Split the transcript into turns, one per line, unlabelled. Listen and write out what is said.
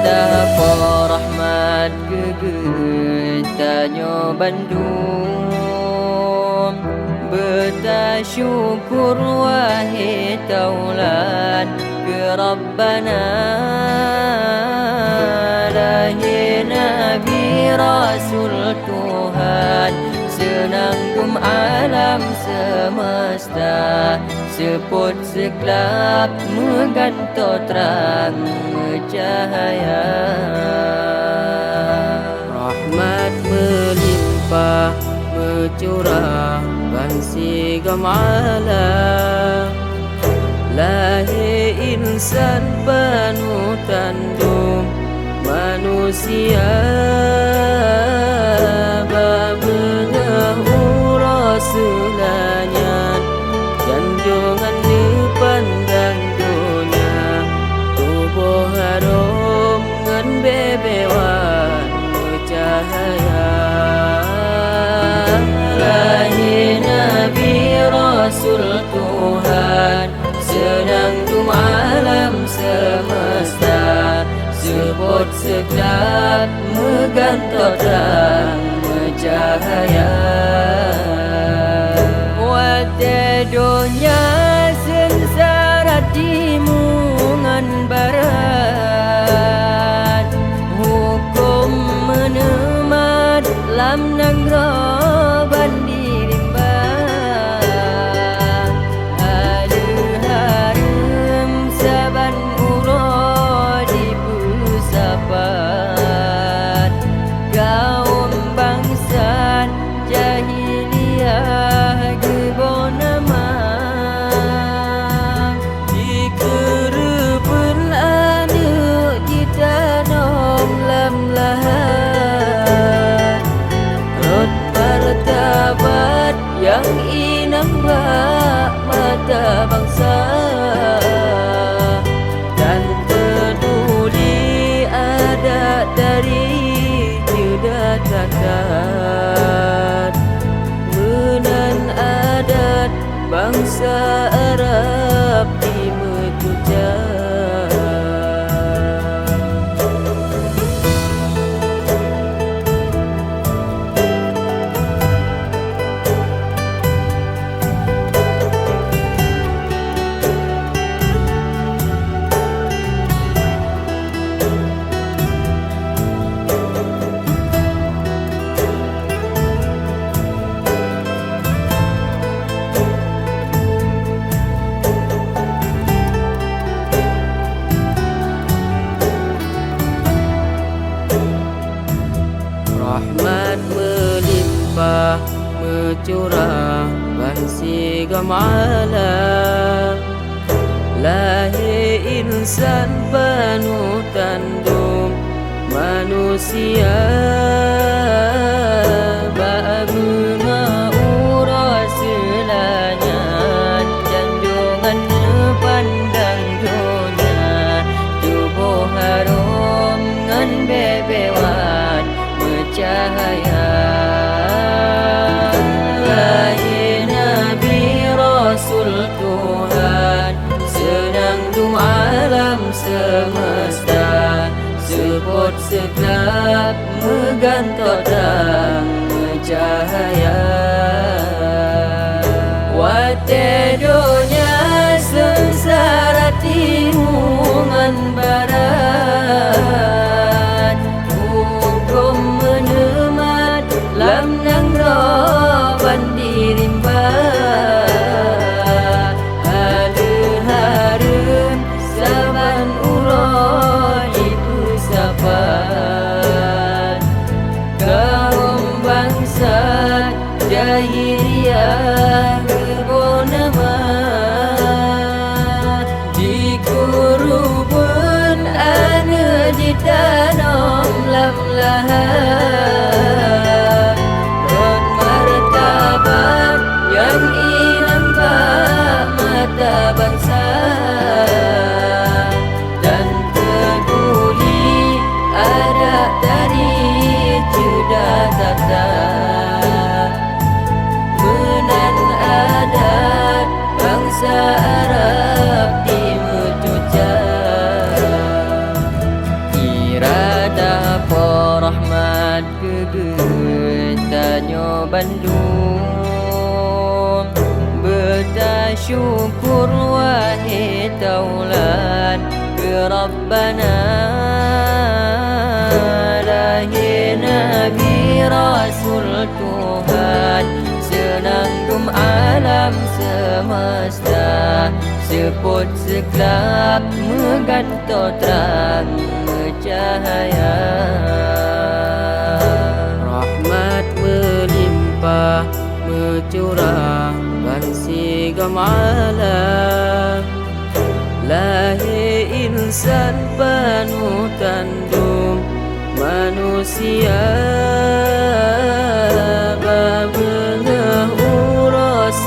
Tapa rahmat kegetanyo Bandung, bertasyukur wahai taulan ke Rabbana. Lahir Nabi Rasul Tuhan, senangkum alam semesta, seput sekelap mengantar terang cahaya. Rahmat melimpah mencurah segam alam, lahir insan penuh tandung manusia, babena uras selanyan janjungan dipandang dunia, tubuh harum ngan bebewan cahaya. Lahir Nabi Rasul Tuhan, senang alam semesta, sebut sekelap mengantar terang cahaya. Wate dunia sengsara timungan barat, hukum menemat lam nanggro bandiri. Yang inang bak mata bangsa, dan peduli adat dari juda takat, menan adat bangsa Arab di Metuja. Rahmat melimpah mencurah segam alam, lahir insan penuh tandung manusia, babunga uras selanyan janjungan pandang dunia, tubuh harum ngan bebewan cahaya. Lahir Nabi Rasul Tuhan, senang alam semesta, sebut sekelap mengantar terang cahaya. Wate dunia sengsara timungan barat, menemat lam nanggro bandirimba, halur harum saban uro ibu sapan, kaum bangsa jahiliyah berbonama di kurubun syukur wahai taulan ke Rabbana. Lahir Nabi Rasul Tuhan, senandung alam semesta, seput sekelap megantau terang cahaya. Rahmat melimpah mencurah bansigam alam. Lahir insan penuh tandung manusia, babengah uras